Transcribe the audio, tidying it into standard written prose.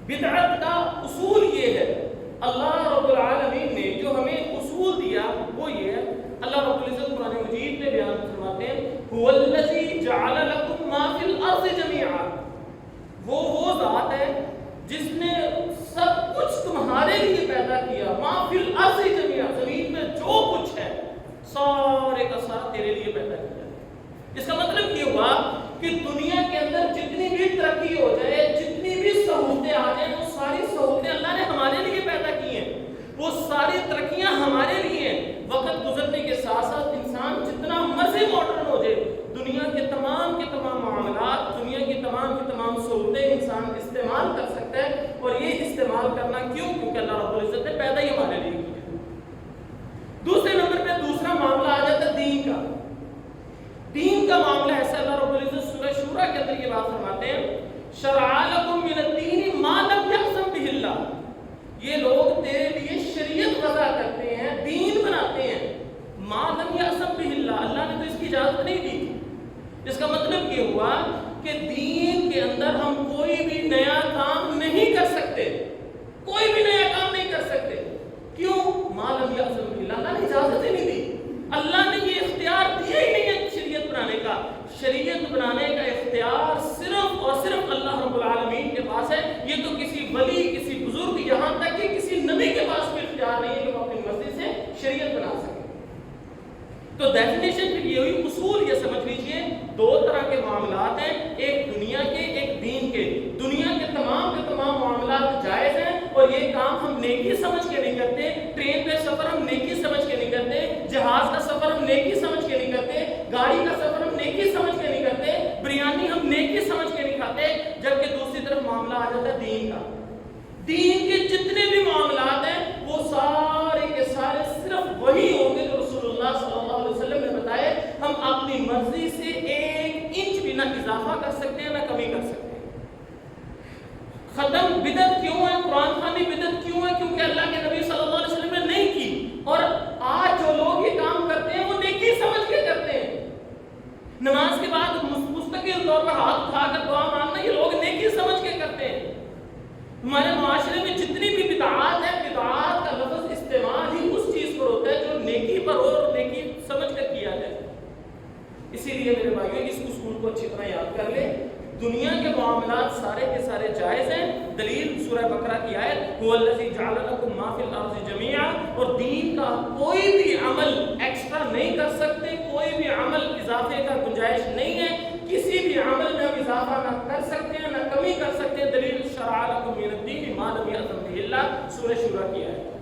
بدعت کا اصول یہ ہے، اللہ رب العالمین نے جو ہمیں اصول دیا وہ یہ ہے، اللہ رب العزت قرآن مجید میں بیان فرماتے ہیں هو الذی جعل لکم ما فی الارض جمیعا، وہ ذات ہے جس نے سب کچھ تمہارے لیے پیدا کیا، ما فی الارض جمیعا، زمین میں جو کچھ ہے سارے کا سارا تیرے لیے پیدا کیا۔ اس کا مطلب یہ ہوا کہ دنیا کے اندر جتنی بھی ترقی ہو جائے، جتنی بھی سہولتیں آ جائیں، وہ ساری سہولتیں اللہ نے ہمارے لیے پیدا کی ہیں، وہ ساری ترقیاں ہمارے لیے ہیں۔ وقت گزرنے کے ساتھ ساتھ انسان جتنا مرضی ماڈرن ہو جائے، دنیا کے تمام معاملات، دنیا کی تمام سہولتیں انسان استعمال کر سکتا ہے، اور یہ استعمال کرنا کیوں؟ کیونکہ اللہ رب العزت نے پیدا ہی ہمارے لیے کیا۔ دوسرے نمبر پہ دوسرا معاملہ آ جاتا ہے دین کا۔ دین کا معاملہ ایسا، اللہ رب العزت سورہ شورى کے اندر یہ بات فرماتے ہیں شرع لکم من الدین ما لم یأذن بہ اللہ، یہ لوگ تیرے لیے شریعت وضع کرتے ہیں، دین بناتے ہیں، ما لم یأذن بہ اللہ، اللہ نے تو اس کی اجازت نہیں دی۔ اس کا مطلب یہ ہوا کہ دین کے اندر ہم کوئی بھی نیا کام نہیں کر سکتے، کوئی بھی نیا کام نہیں کر سکتے۔ کیوں؟ ما لم یأذن بہ اللہ، اللہ نے اجازت ہی نہیں دی، اللہ نے یہ اختیار دیا ہی نہیں ہے شریعت بنانے کا۔ شریعت بنانے کا اختیار صرف اور صرف اللہ رب العالمین کے پاس ہے، یہ تو کسی ولی، کسی بزرگ، یہاں تک کہ کسی نبی کے پاس بھی اختیار نہیں ہے کہ وہ اپنی مرضی سے شریعت بنا سکے۔ تو ڈیفینیشن پھر یہ ہوئی، اصول یہ سمجھ لیجئے دو طرح کے معاملات ہیں، ایک دنیا کے، ایک دین کے۔ دنیا کے تمام معاملات جائز ہیں، اور یہ کام ہم نیکی سمجھ کے نہیں کرتے، ٹرین پہ سفر ہم نیکی سمجھ کے نہیں کرتے، جہاز کا سفر ہم نیکی سمجھ کے نہیں کرتے، گاڑی کا سفر ہم نیکی سمجھ کے نہیں کرتے، بریانی ہم نیکی سمجھ کے نہیں کھاتے۔ جبکہ دوسری طرف معاملہ آ جاتا ہے دین کا۔ دین کے جتنے بھی معاملات ہیں وہ سارے کے سارے صرف وہی ہوں گے جو رسول اللہ صلی اللہ علیہ وسلم نے بتائے۔ ہم اپنی مرضی سے 1 انچ بھی نہ اضافہ کر سکتے ہیں نہ کمی کر سکتے ہیں۔ ختم بدعت کیوں ہے؟ قرآن خوانی بدعت کیوں ہے؟ کیونکہ اللہ کے نبی صلی اللہ علیہ وسلم نے نہیں کی، اور آج جو لوگ یہ کام کرتے ہیں وہ نیکی سمجھ کے کرتے ہیں۔ نماز کے بعد مستقل طور پر ہاتھ اٹھا کر دعا مانگنا، یہ لوگ نیکی سمجھ کے کرتے ہیں۔ ہمارے معاشرے میں جتنی بھی بدعات ہیں، بدعات کا لفظ استعمال ہی اس چیز پر ہوتا ہے جو نیکی پر ہو اور نیکی سمجھ کر کیا جائے۔ اسی لیے میرے بھائیوں اس اصول کو اچھی طرح یاد کر لیں، دنیا کے معاملات سارے کے سارے جائز ہیں۔ دلیل سورہ بقرہ کی آیت هو الذی جعل لکم ما فی الارض جمیعا، اور دین کا کوئی بھی عمل ایکسٹرا نہیں کر سکتے، کوئی بھی عمل اضافے کا گنجائش نہیں ہے، کسی بھی عمل میں ہم اضافہ نہ کر سکتے ہیں نہ کمی کر سکتے ہیں۔ دلیل شرع لکم من الدین ما لم یأذن بہ اللہ، سورہ شورى کی آیت۔